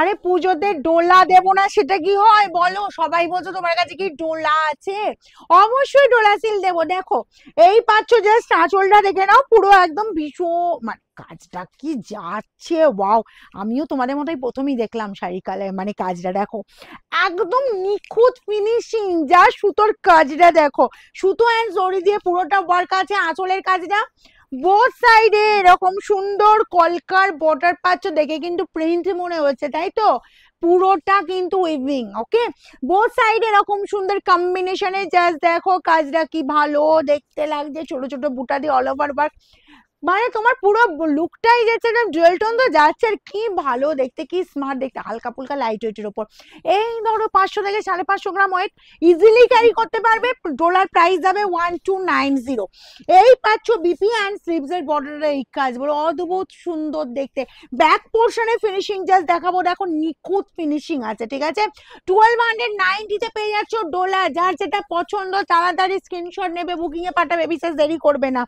আরে পুজোতে ডোলা দেবো না সেটা কি হয় বলো? সবাই বলছো তোমার কাছে কি ডোলা আছে? অবশ্যই ডোলা সিল দেবো। দেখো এই পাচ্ছ, জাস্ট আঁচলটা দেখে নাও, পুরো একদম ভীষণ মানে কাজটা কি যাচ্ছে, ওয়াও! আমিও তোমাদের মতোই প্রথমেই দেখলাম শাড়ি কালার মানে কাজটা দেখো, একদম নিখুঁত ফিনিশিং, যা সুতোর কাজটা দেখো, সুতো অ্যান্ড জরি দিয়ে পুরোটা ওয়ার্ক আছে। আঁচলের কাজটা বোথ সাইডে এরকম সুন্দর কলকার বর্ডার পাচ্ছ, দেখে কিন্তু প্রিন্ট মনে হচ্ছে, তাই তো? পুরোটা কিন্তু উইভিং, ওকে। বোথ সাইড এরকম সুন্দর কম্বিনেশনে, জাস্ট দেখো কাজটা কি ভালো দেখতে লাগছে, ছোট ছোট বুটা দিয়ে অল ওভার ওয়ার্ক, মানে তোমার পুরো লুকটাই যাচ্ছে, জুয়েল টোন তো যাচ্ছে, আর কি ভালো দেখতে, কি স্মার্ট দেখতে, হালকা ফুলকা লাইট ওয়েটের উপর। এই ধরো 500 থেকে 550 গ্রাম ওয়েট, ইজিলি ক্যারি করতে পারবে। ডলার প্রাইস যাবে 1290। এই পাচ্ছ বিপি অ্যান্ড স্লিভস এর বর্ডারের এই কাজ, বলো অদ্ভুত সুন্দর দেখতে। ব্যাক পোর্শনে ফিনিশিং জাস্ট দেখাবো, দেখো নিখুঁত ফিনিশিং আছে, ঠিক আছে। 1290 পেয়ে যাচ্ছ ডলার। যার যেটা পছন্দ তাড়াতাড়ি স্ক্রিনশট নেবে, বুকিং এ পাঠাবে, বিশেষ দেরি করবে না,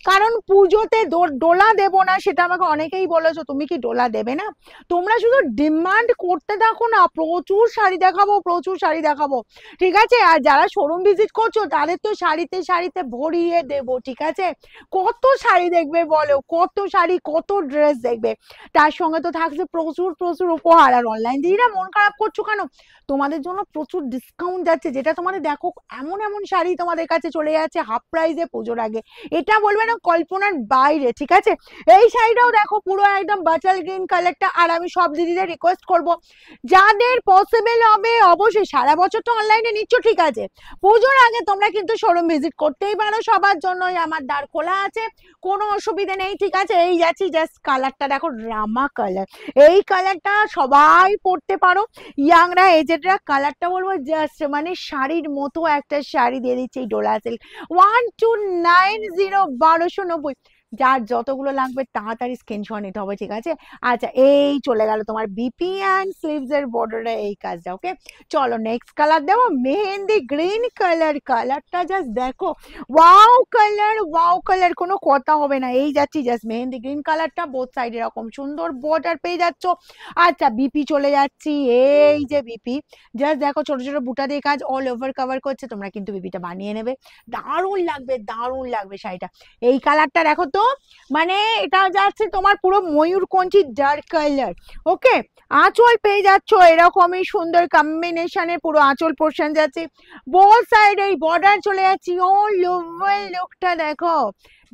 কারণ পুজোতে ডোলা দেবো না সেটা আমাকে অনেকেই বলেছো, তুমি কি ডোলা দেবে না? তোমরা শুধু ডিমান্ড করতে থাকো না, প্রচুর শাড়ি দেখাবো, প্রচুর শাড়ি দেখাবো, ঠিক আছে। আর যারা শোরুম ভিজিট করছো তাদের তো শাড়িতে শাড়িতে ভরিয়ে দেবো, ঠিক আছে। কত শাড়ি দেখবে বলো, কত শাড়ি, কত ড্রেস দেখবে, তার সঙ্গে তো থাকছে প্রচুর প্রচুর উপহার। আর অনলাইন দিদিরা মন খারাপ করছো কেন? তোমাদের জন্য প্রচুর ডিসকাউন্ট যাচ্ছে, যেটা তোমাদের দেখো এমন এমন শাড়ি তোমাদের কাছে চলে যাচ্ছে হাফ প্রাইসে পুজোর আগে, এটা বলবে না কল্পনার বাইরে, ঠিক আছে। এই শাড়িটাও দেখো পুরো একদম বাটার গ্রিন কালারটা। আর আমি সব দিদিদের রিকোয়েস্ট করব, যাদের পসিবল হবে অবশ্যই, সারা বছর তো অনলাইনে নিচ্ছ, ঠিক আছে, পুজোর আগে তোমরা কিন্তু শোরুম ভিজিট করতেই পারো, সবার জন্যই আমার দ্বার খোলা আছে, কোনো অসুবিধা নেই, ঠিক আছে। এই যাচ্ছি, জাস্ট কালারটা দেখো, রামা কালার, এই কালারটা সবাই পরতে পারো, ইয়াংরা এজেডরা, কালারটা বলবো জাস্ট মানে শাড়ির মতো একটা শাড়ি দিয়ে দিচ্ছে এই ডোলা সিল্ক। 1290, 1290। যার যতগুলো লাগবে তাড়াতাড়ি স্ক্রিনশট নিতে হবে, ঠিক আছে। আচ্ছা, এই চলে গেল তোমার বিপি অ্যান্ড স্লিভস এর বর্ডারে এই কাজটা, ওকে। চলো নেক্সট কালার দেবো, মেহেন্দি গ্রিন কালার। কালারটা জাস্ট দেখো, ওয়াও কালার, ওয়াও কালার, কোনো কথা হবে না। এই যাচ্ছি, জাস্ট মেহেন্দি গ্রিন কালারটা, বোথ সাইড এরকম সুন্দর বর্ডার পেয়ে যাচ্ছ। আচ্ছা বিপি চলে যাচ্ছি, এই যে বিপি, জাস্ট দেখো ছোট ছোট বুটা দিয়ে কাজ, অল ওভার কভার করছে, তোমরা কিন্তু বিপিটা বানিয়ে নেবে, দারুণ লাগবে, দারুণ লাগবে শাড়িটা। এই কালারটা দেখো তো, মানে এটা যাচ্ছে তোমার পুরো ময়ূরকণ্ঠী ডার্ক কালার, ওকে। আঁচল পেয়ে যাচ্ছ এরকমই সুন্দর কম্বিনেশনে, পুরো আঁচল পোর্শন যাচ্ছে, বোথ সাইড এই বর্ডার চলে যাচ্ছি, অল ওভার লুকটা দেখো,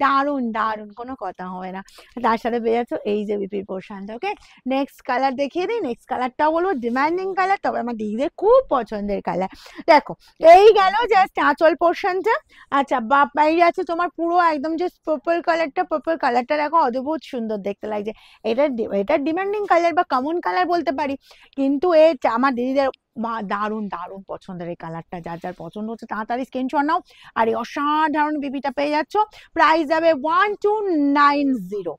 দারুণ দারুণ, কোনো কথা হবে না। তার সাথে পেয়ে যাচ্ছ এই যে বিপির পোর্শনটা, ওকে। নেক্সট কালার দেখিয়ে দিই, নেক্সট কালারটাও বলবো ডিমান্ডিং কালার, তবে আমার দিদিদের খুব পছন্দের কালার। দেখো এই গেল জাস্ট আঁচল পোর্শনটা। আচ্ছা এই আছে তোমার পুরো একদম যে পার্পল কালারটা, পার্পল কালারটা দেখো অদ্ভুত সুন্দর দেখতে লাগছে। এটা এটা ডিমান্ডিং কালার বা কমন কালার বলতে পারি, কিন্তু আমার দিদিদের দারুণ দারুণ পছন্দের এই কালারটা। যার যার পছন্দ হচ্ছে তাড়াতাড়ি স্ক্রিনশট নাও। আর এই অসাধারণ বিপিটা পেয়ে যাচ্ছ, প্রাইস যাবে 1290।